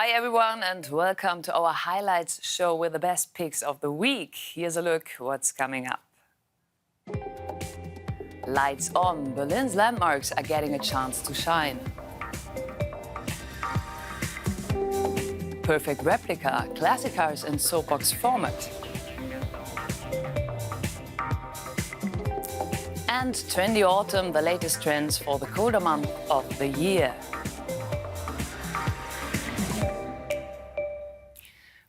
Hi everyone and welcome to our highlights show with the best picks of the week. Here's a look what's coming up. Lights on, Berlin's landmarks are getting a chance to shine. Perfect replica, classic cars in soapbox format. And trendy autumn, the latest trends for the colder month of the year.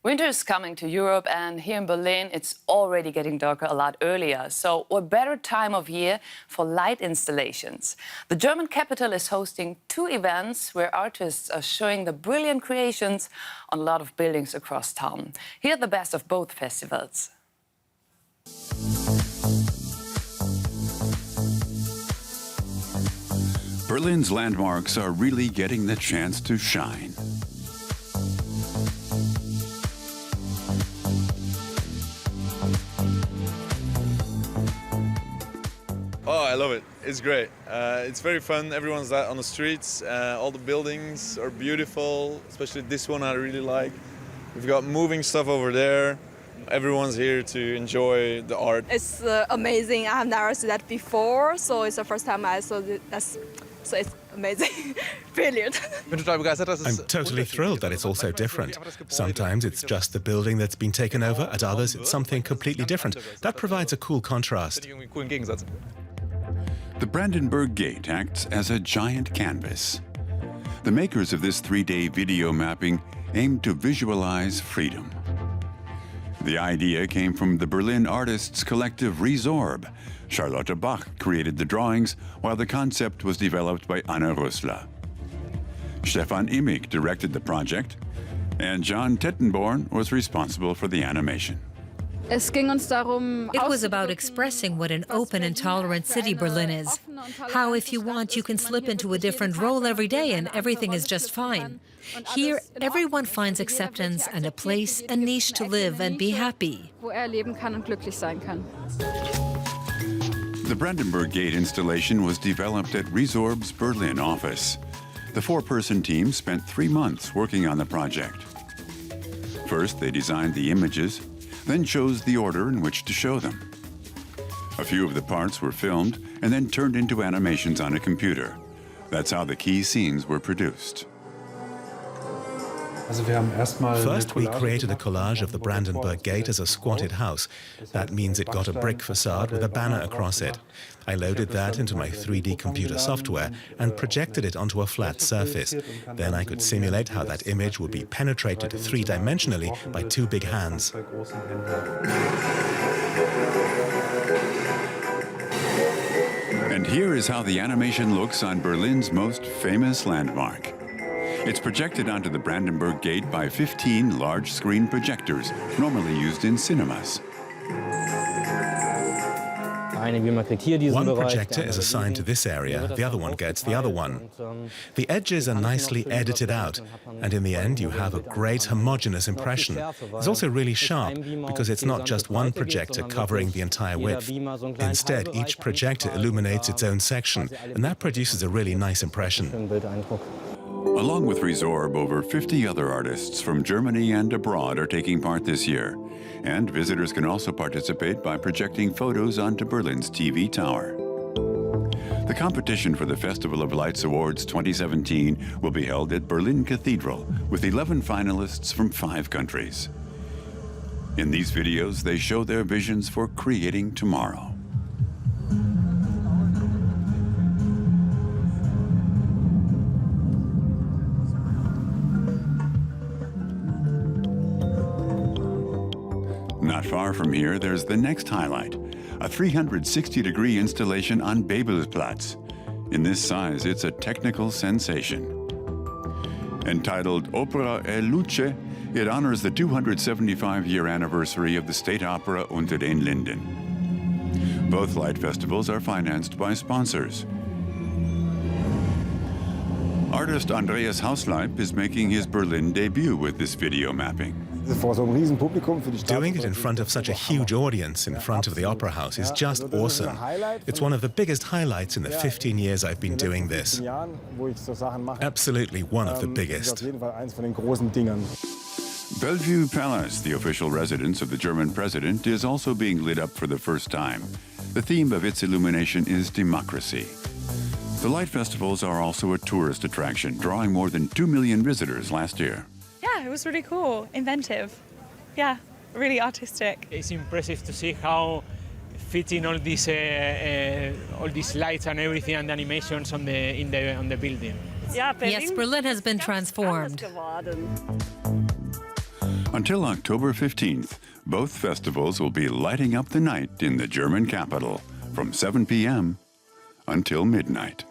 Winter is coming to Europe, and here in Berlin, it's already getting darker a lot earlier. So what better time of year for light installations? The German capital is hosting 2 events where artists are showing the brilliant creations on a lot of buildings across town. Here are the best of both festivals. Berlin's landmarks are really getting the chance to shine. Oh, I love it. It's great. It's very fun. Everyone's out on the streets. All the buildings are beautiful, especially this one I really like. We've got moving stuff over there. Everyone's here to enjoy the art. It's amazing. I have never seen that before, so it's the first time I saw this. So it's amazing. Brilliant. I'm totally thrilled that it's also different. Sometimes it's just the building that's been taken over, at others it's something completely different. That provides a cool contrast. The Brandenburg Gate acts as a giant canvas. The makers of this 3-day video mapping aimed to visualize freedom. The idea came from the Berlin artists collective Resorb. Charlotte Bach created the drawings, while the concept was developed by Anna Rössler. Stefan Immig directed the project, and John Tettenborn was responsible for the animation. It was about expressing what an open and tolerant city Berlin is. How, if you want, you can slip into a different role every day and everything is just fine. Here, everyone finds acceptance and a place, a niche to live and be happy. The Brandenburg Gate installation was developed at Resorb's Berlin office. The 4-person team spent 3 months working on the project. First, they designed the images, then chose the order in which to show them. A few of the parts were filmed and then turned into animations on a computer. That's how the key scenes were produced. First, we created a collage of the Brandenburg Gate as a squatted house. That means it got a brick facade with a banner across it. I loaded that into my 3D computer software and projected it onto a flat surface. Then I could simulate how that image would be penetrated 3-dimensionally by 2 big hands. And here is how the animation looks on Berlin's most famous landmark. It's projected onto the Brandenburg Gate by 15 large-screen projectors, normally used in cinemas. One projector is assigned to this area, the other one gets the other one. The edges are nicely edited out, and in the end you have a great homogeneous impression. It's also really sharp, because it's not just one projector covering the entire width. Instead, each projector illuminates its own section, and that produces a really nice impression. Along with Resorb, over 50 other artists from Germany and abroad are taking part this year. And visitors can also participate by projecting photos onto Berlin's TV tower. The competition for the Festival of Lights Awards 2017 will be held at Berlin Cathedral, with 11 finalists from 5 countries. In these videos, they show their visions for creating tomorrow. Not far from here, there's the next highlight, a 360-degree installation on Bebelplatz. In this size, it's a technical sensation. Entitled Opera e Luce, it honors the 275-year anniversary of the State Opera Unter den Linden. Both light festivals are financed by sponsors. Artist Andreas Hausleib is making his Berlin debut with this video mapping. Doing it in front of such a huge audience in front of the Opera House is just awesome. It's one of the biggest highlights in the 15 years I've been doing this. Absolutely one of the biggest. Bellevue Palace, the official residence of the German president, is also being lit up for the first time. The theme of its illumination is democracy. The light festivals are also a tourist attraction, drawing more than 2 million visitors last year. Yeah, it was really cool, inventive. Yeah, really artistic. It's impressive to see how fitting all these lights and everything and the animations on the building. Yes, Berlin has been transformed. Until October 15th, both festivals will be lighting up the night in the German capital from 7 p.m. until midnight.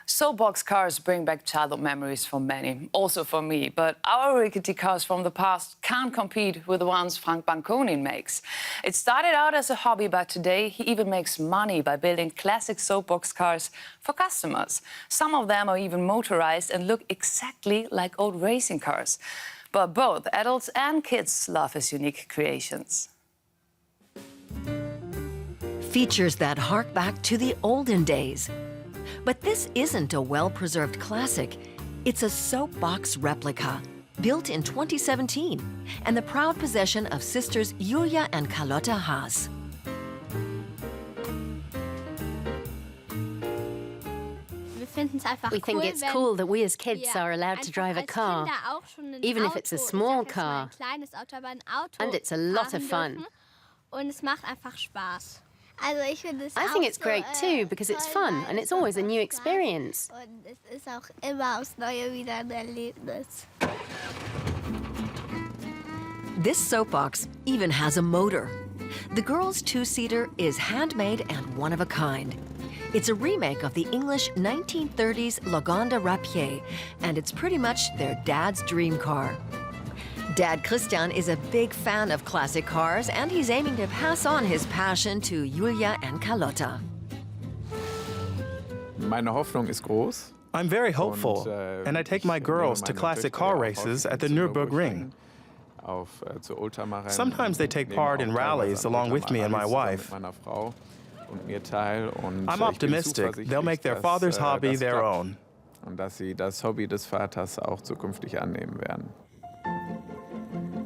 Soapbox cars bring back childhood memories for many, also for me. But our rickety cars from the past can't compete with the ones Frank Banconin makes. It started out as a hobby, but today he even makes money by building classic soapbox cars for customers. Some of them are even motorized and look exactly like old racing cars. But both adults and kids love his unique creations. Features that hark back to the olden days. But this isn't a well-preserved classic. It's a soapbox replica, built in 2017, and the proud possession of sisters Julia and Carlotta Haas. We think it's cool that we as kids are allowed to drive a car, even if it's a small car. And it's a lot of fun. I think it's great too, because it's fun and it's always a new experience. This soapbox even has a motor. The girls' two-seater is handmade and one of a kind. It's a remake of the English 1930s Lagonda Rapier, and it's pretty much their dad's dream car. Dad Christian is a big fan of classic cars, and he's aiming to pass on his passion to Julia and Carlotta. I'm very hopeful, and I take my girls to classic car races at the Nürburgring. Sometimes they take part in rallies along with me and my wife. I'm optimistic they'll make their father's hobby their own.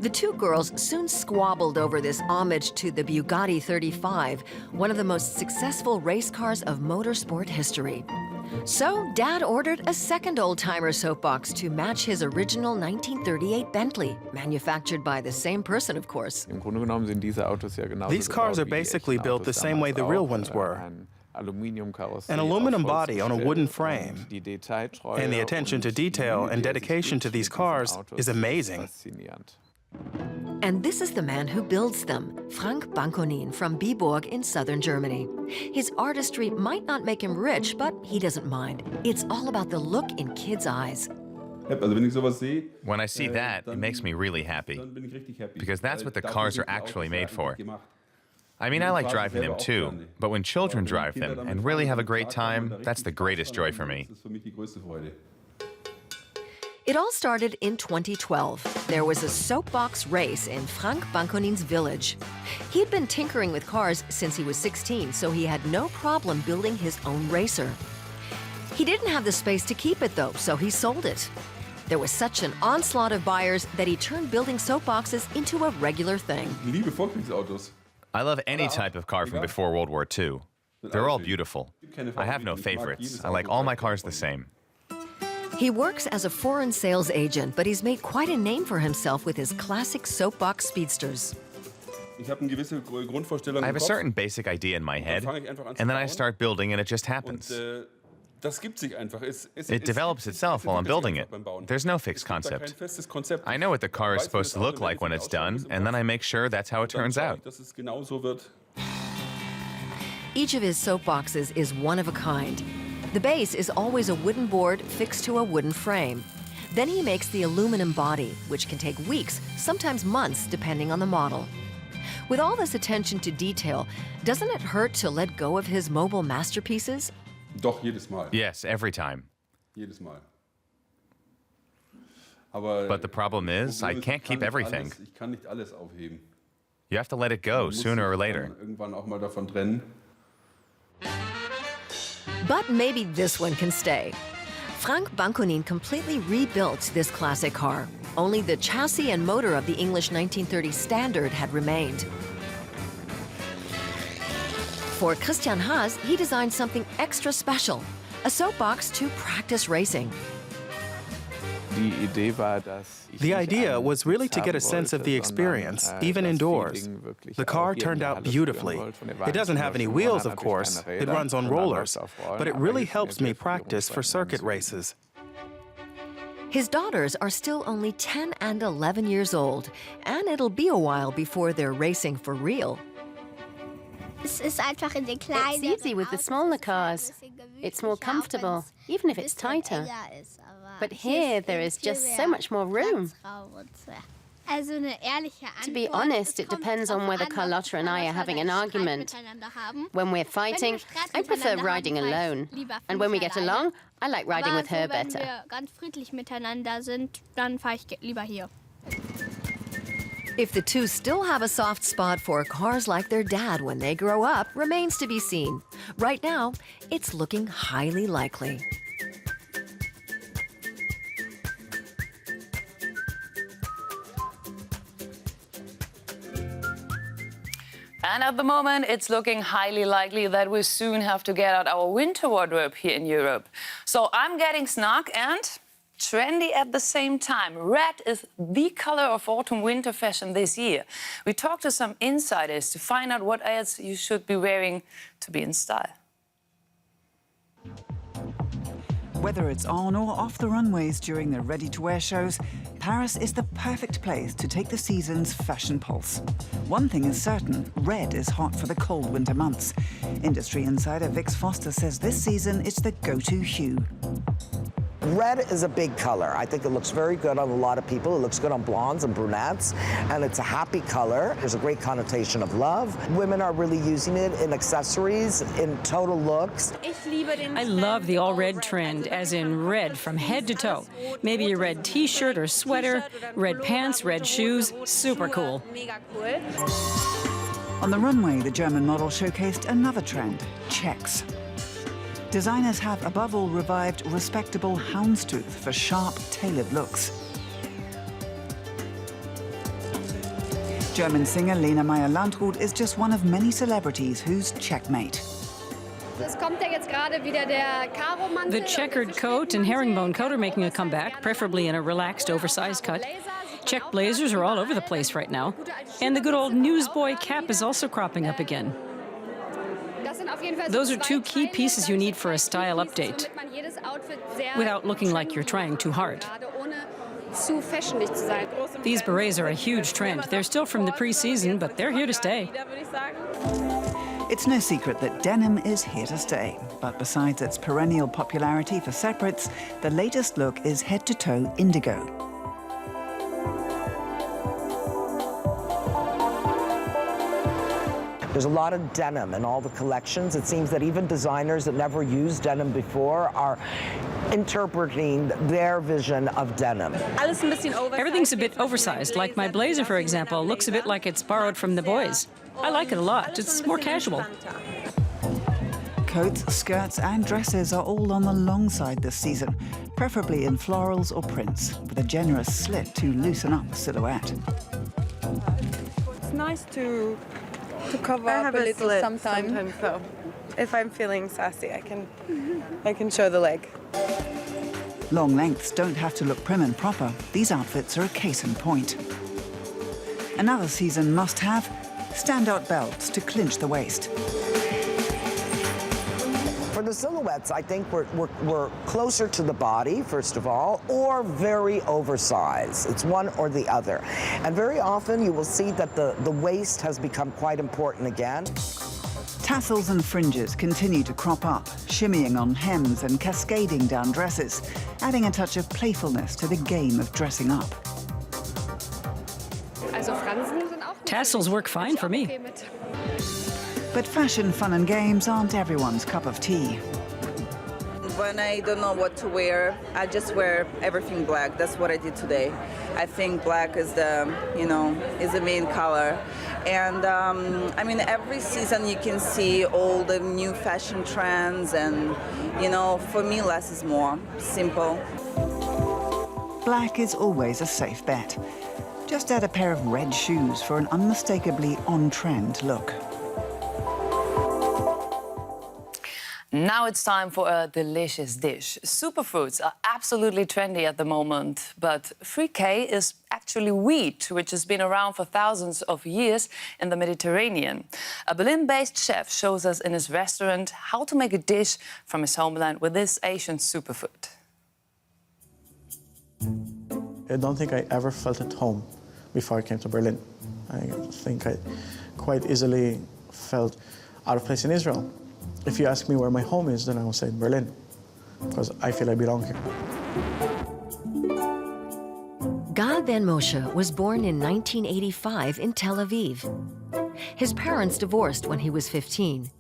The two girls soon squabbled over this homage to the Bugatti 35, one of the most successful race cars of motorsport history. So Dad ordered a second old-timer soapbox to match his original 1938 Bentley, manufactured by the same person, of course. These cars are basically built the same way the real ones were. An aluminum body on a wooden frame. And the attention to detail and dedication to these cars is amazing. And this is the man who builds them, Frank Banconin from Biburg in southern Germany. His artistry might not make him rich, but he doesn't mind. It's all about the look in kids' eyes. When I see that, it makes me really happy, because that's what the cars are actually made for. I mean, I like driving them too, but when children drive them and really have a great time, that's the greatest joy for me. It all started in 2012. There was a soapbox race in Frank Banconin's village. He'd been tinkering with cars since he was 16, so he had no problem building his own racer. He didn't have the space to keep it, though, so he sold it. There was such an onslaught of buyers that he turned building soapboxes into a regular thing. I love any type of car from before World War II. They're all beautiful. I have no favorites. I like all my cars the same. He works as a foreign sales agent, but he's made quite a name for himself with his classic soapbox speedsters. I have a certain basic idea in my head, and then I start building and it just happens. It develops itself while I'm building it. There's no fixed concept. I know what the car is supposed to look like when it's done, and then I make sure that's how it turns out. Each of his soapboxes is one of a kind. The base is always a wooden board fixed to a wooden frame. Then he makes the aluminum body, which can take weeks, sometimes months, depending on the model. With all this attention to detail, doesn't it hurt to let go of his mobile masterpieces? Yes, every time. But the problem is, I can't keep everything. You have to let it go sooner or later. But maybe this one can stay. Frank Bankunin completely rebuilt this classic car. Only the chassis and motor of the English 1930 Standard had remained. For Christian Haas, he designed something extra special, a soapbox to practice racing. The idea was really to get a sense of the experience, even indoors. The car turned out beautifully. It doesn't have any wheels, of course. It runs on rollers. But it really helps me practice for circuit races. His daughters are still only 10 and 11 years old, and it'll be a while before they're racing for real. It's easy with the smaller cars. It's more comfortable, even if it's tighter. But here, there is just so much more room. To be honest, it depends on whether Carlotta and I are having an argument. When we're fighting, I prefer riding alone. And when we get along, I like riding with her better. If the two still have a soft spot for cars like their dad when they grow up remains to be seen. Right now, it's looking highly likely. And at the moment, it's looking highly likely that we soon have to get out our winter wardrobe here in Europe. So I'm getting snug and trendy at the same time. Red is the color of autumn-winter fashion this year. We talked to some insiders to find out what else you should be wearing to be in style. Whether it's on or off the runways during the ready-to-wear shows, Paris is the perfect place to take the season's fashion pulse. One thing is certain, red is hot for the cold winter months. Industry insider Vix Foster says this season it's the go-to hue. Red is a big color. I think it looks very good on a lot of people. It looks good on blondes and brunettes, and it's a happy color. There's a great connotation of love. Women are really using it in accessories, in total looks. I love the all-red trend, as in red from head to toe. Maybe a red t-shirt or sweater, red pants, red shoes, super cool. On the runway, the German model showcased another trend, checks. Designers have above all revived respectable houndstooth for sharp, tailored looks. German singer Lena Meyer-Landrut is just one of many celebrities who's checkmate. The checkered coat and herringbone coat are making a comeback, preferably in a relaxed, oversized cut. Check blazers are all over the place right now. And the good old newsboy cap is also cropping up again. Those are two key pieces you need for a style update, without looking like you're trying too hard. These berets are a huge trend. They're still from the pre-season, but they're here to stay. It's no secret that denim is here to stay. But besides its perennial popularity for separates, the latest look is head-to-toe indigo. There's a lot of denim in all the collections. It seems that even designers that never used denim before are interpreting their vision of denim. Everything's a bit oversized. Like my blazer, for example, looks a bit like it's borrowed from the boys. I like it a lot. It's more casual. Coats, skirts and dresses are all on the long side this season, preferably in florals or prints, with a generous slit to loosen up the silhouette. It's nice to cover up a little sometimes. So if I'm feeling sassy, I can show the leg. Long lengths don't have to look prim and proper. These outfits are a case in point. Another season must-have, standout belts to clinch the waist. For the silhouettes, I think we're closer to the body, first of all, or very oversized. It's one or the other. And very often you will see that the waist has become quite important again. Tassels and fringes continue to crop up, shimmying on hems and cascading down dresses, adding a touch of playfulness to the game of dressing up. Tassels work fine for me. But fashion, fun and games aren't everyone's cup of tea. when I don't know what to wear, I just wear everything black. That's what I did today. I think black is the, is the main color. And I mean, every season you can see all the new fashion trends, and for me, less is more. Simple. Black is always a safe bet. Just add a pair of red shoes for an unmistakably on-trend look. Now it's time for a delicious dish. Superfoods are absolutely trendy at the moment, but fricassee is actually wheat, which has been around for thousands of years in the Mediterranean. A Berlin-based chef shows us in his restaurant how to make a dish from his homeland with this Asian superfood. I don't think I ever felt at home before I came to Berlin. I think I quite easily felt out of place in Israel. If you ask me where my home is, then I will say Berlin, because I feel I belong here. Gal Ben Moshe was born in 1985 in Tel Aviv. His parents divorced when he was 15.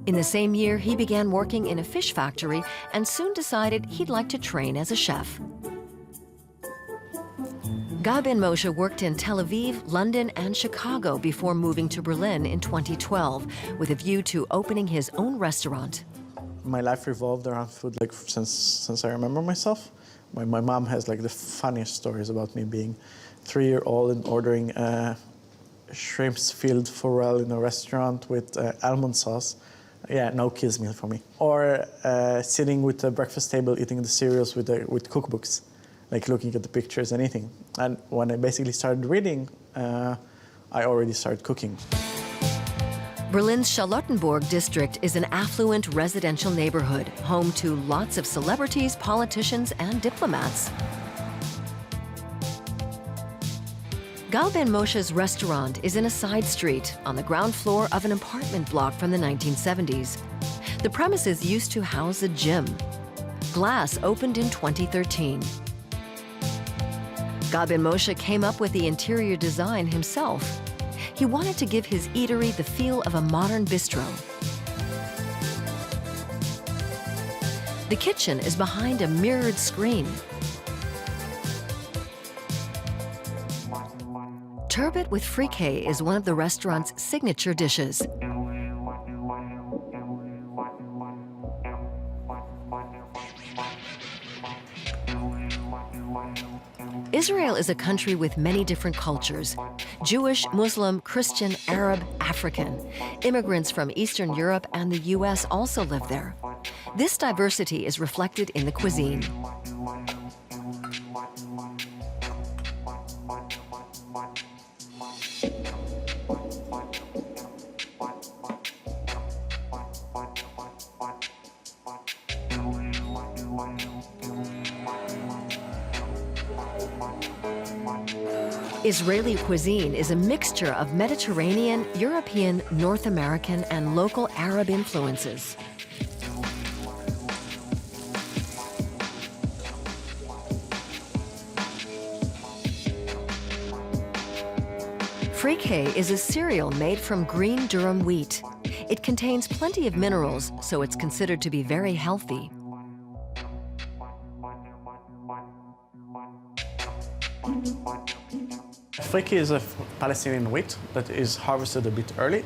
In the same year, he began working in a fish factory and soon decided he'd like to train as a chef. Gal Ben Moshe worked in Tel Aviv, London, and Chicago before moving to Berlin in 2012, with a view to opening his own restaurant. My life revolved around food since I remember myself. My mom has the funniest stories about me being 3-year-old and ordering shrimps filled forel in a restaurant with almond sauce. Yeah, no kids meal for me. Or sitting with the breakfast table eating the cereals with cookbooks, looking at the pictures and eating. And when I basically started reading, I already started cooking. Berlin's Charlottenburg district is an affluent residential neighborhood, home to lots of celebrities, politicians, and diplomats. Gal Ben Moshe's restaurant is in a side street on the ground floor of an apartment block from the 1970s. The premises used to house a gym. Glass opened in 2013. Gal Ben Moshe came up with the interior design himself. He wanted to give his eatery the feel of a modern bistro. The kitchen is behind a mirrored screen. Turbot with fricassee is one of the restaurant's signature dishes. Israel is a country with many different cultures: Jewish, Muslim, Christian, Arab, African. Immigrants from Eastern Europe and the US also live there. This diversity is reflected in the cuisine. Israeli cuisine is a mixture of Mediterranean, European, North American, and local Arab influences. Fricassee is a cereal made from green durum wheat. It contains plenty of minerals, so it's considered to be very healthy. Fricassee is a Palestinian wheat that is harvested a bit early,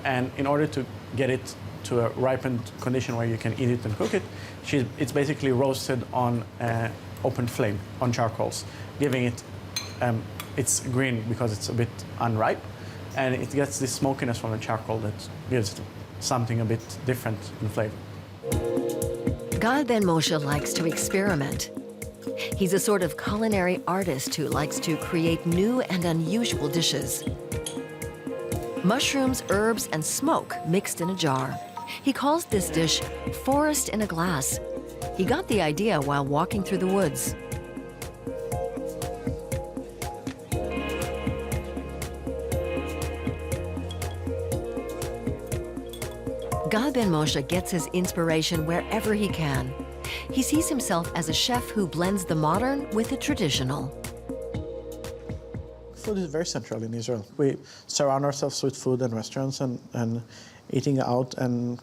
and in order to get it to a ripened condition where you can eat it and cook it, it's basically roasted on open flame, on charcoals, giving it, it's green because it's a bit unripe, and it gets this smokiness from the charcoal that gives something a bit different in flavor. Gal Ben Moshe likes to experiment. He's a sort of culinary artist who likes to create new and unusual dishes. Mushrooms, herbs, and smoke mixed in a jar. He calls this dish forest in a glass. He got the idea while walking through the woods. Gal Ben Moshe gets his inspiration wherever he can. He sees himself as a chef who blends the modern with the traditional. Food is very central in Israel. We surround ourselves with food and restaurants, and eating out, and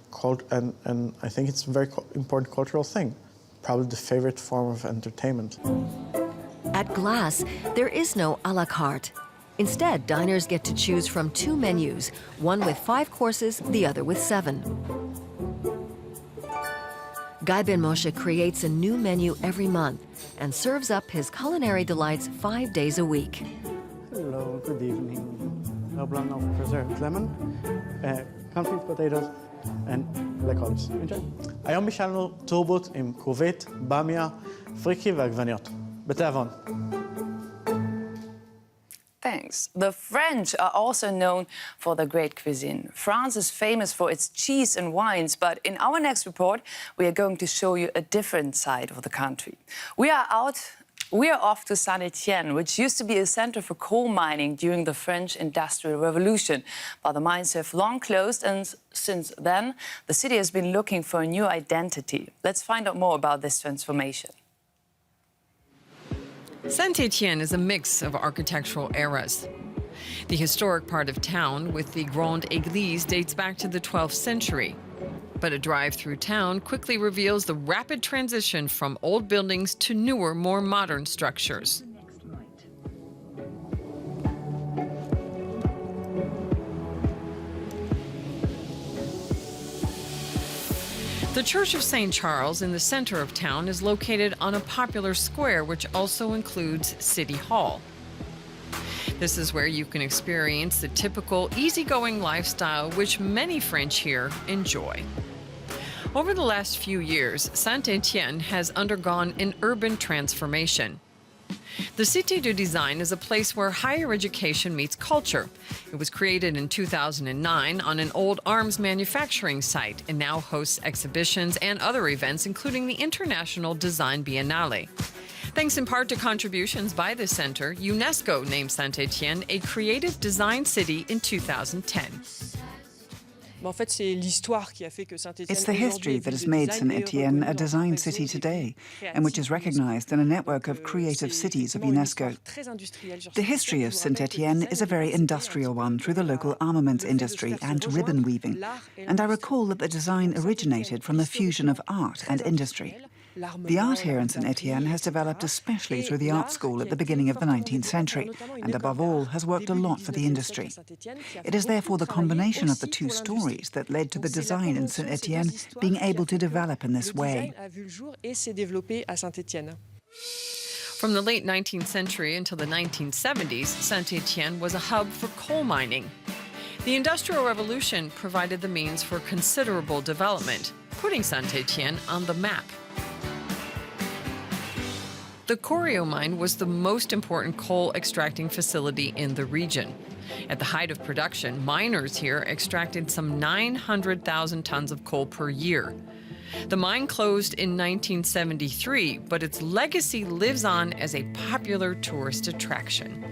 I think it's a very important cultural thing. Probably the favorite form of entertainment. At Glass, there is no a la carte. Instead, diners get to choose from 2 menus, one with 5 courses, the other with 7. Guy Ben Moshe creates a new menu every month and serves up his culinary delights 5 days a week. Hello, good evening. Oblong of preserved lemon, confit potatoes, and black olives. Enjoy. היום בישלנו טורבוט עם כרובית, במיה, פריקי ועגבניות. בתיאבון. Thanks. The French are also known for their great cuisine. France is famous for its cheese and wines, but in our next report, we are going to show you a different side of the country. We are off to Saint-Etienne, which used to be a center for coal mining during the French Industrial Revolution. But the mines have long closed, and since then, the city has been looking for a new identity. Let's find out more about this transformation. Saint-Etienne is a mix of architectural eras. The historic part of town with the Grande Église dates back to the 12th century. But a drive through town quickly reveals the rapid transition from old buildings to newer, more modern structures. The Church of St. Charles in the center of town is located on a popular square, which also includes City Hall. This is where you can experience the typical easygoing lifestyle which many French here enjoy. Over the last few years, Saint-Etienne has undergone an urban transformation. The Cité du Design is a place where higher education meets culture. It was created in 2009 on an old arms manufacturing site and now hosts exhibitions and other events, including the International Design Biennale. Thanks in part to contributions by the center, UNESCO named Saint-Etienne a creative design city in 2010. It's the history that has made Saint-Etienne a design city today, and which is recognized in a network of creative cities of UNESCO. The history of Saint-Etienne is a very industrial one through the local armaments industry and ribbon weaving, and I recall that the design originated from the fusion of art and industry. The art here in Saint-Etienne has developed especially through the art school at the beginning of the 19th century, and above all has worked a lot for the industry. It is therefore the combination of the two stories that led to the design in Saint-Etienne being able to develop in this way. From the late 19th century until the 1970s, Saint-Etienne was a hub for coal mining. The Industrial Revolution provided the means for considerable development, putting Saint-Etienne on the map. The Corio mine was the most important coal extracting facility in the region. At the height of production, miners here extracted some 900,000 tons of coal per year. The mine closed in 1973, but its legacy lives on as a popular tourist attraction.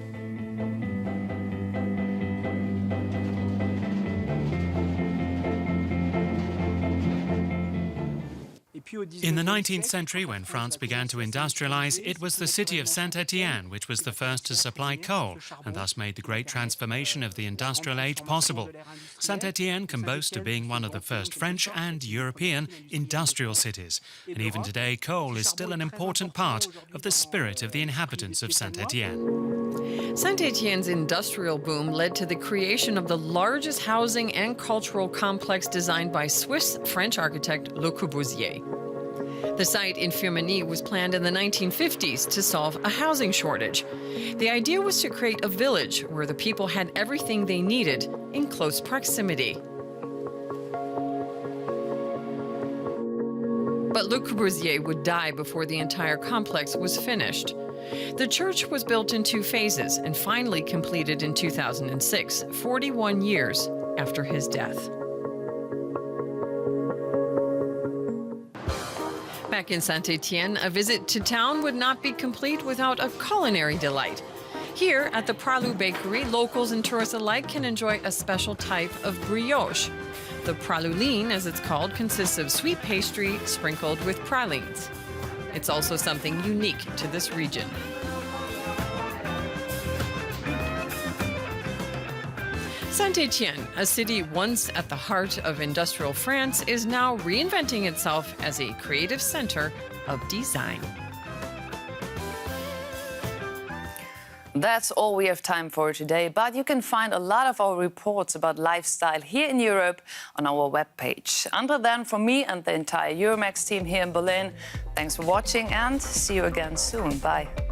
In the 19th century, when France began to industrialize, it was the city of Saint-Etienne which was the first to supply coal and thus made the great transformation of the industrial age possible. Saint-Etienne can boast of being one of the first French and European industrial cities. And even today, coal is still an important part of the spirit of the inhabitants of Saint-Etienne. Saint-Etienne's industrial boom led to the creation of the largest housing and cultural complex designed by Swiss-French architect Le Corbusier. The site in Firminy was planned in the 1950s to solve a housing shortage. The idea was to create a village where the people had everything they needed in close proximity. But Le Corbusier would die before the entire complex was finished. The church was built in 2 phases and finally completed in 2006, 41 years after his death. Back in Saint-Etienne, a visit to town would not be complete without a culinary delight. Here at the Pralou Bakery, locals and tourists alike can enjoy a special type of brioche. The praluline, as it's called, consists of sweet pastry sprinkled with pralines. It's also something unique to this region. Saint-Etienne, a city once at the heart of industrial France, is now reinventing itself as a creative center of design. That's all we have time for today, but you can find a lot of our reports about lifestyle here in Europe on our webpage. Until then, from me and the entire Euromaxx team here in Berlin, thanks for watching and see you again soon. Bye.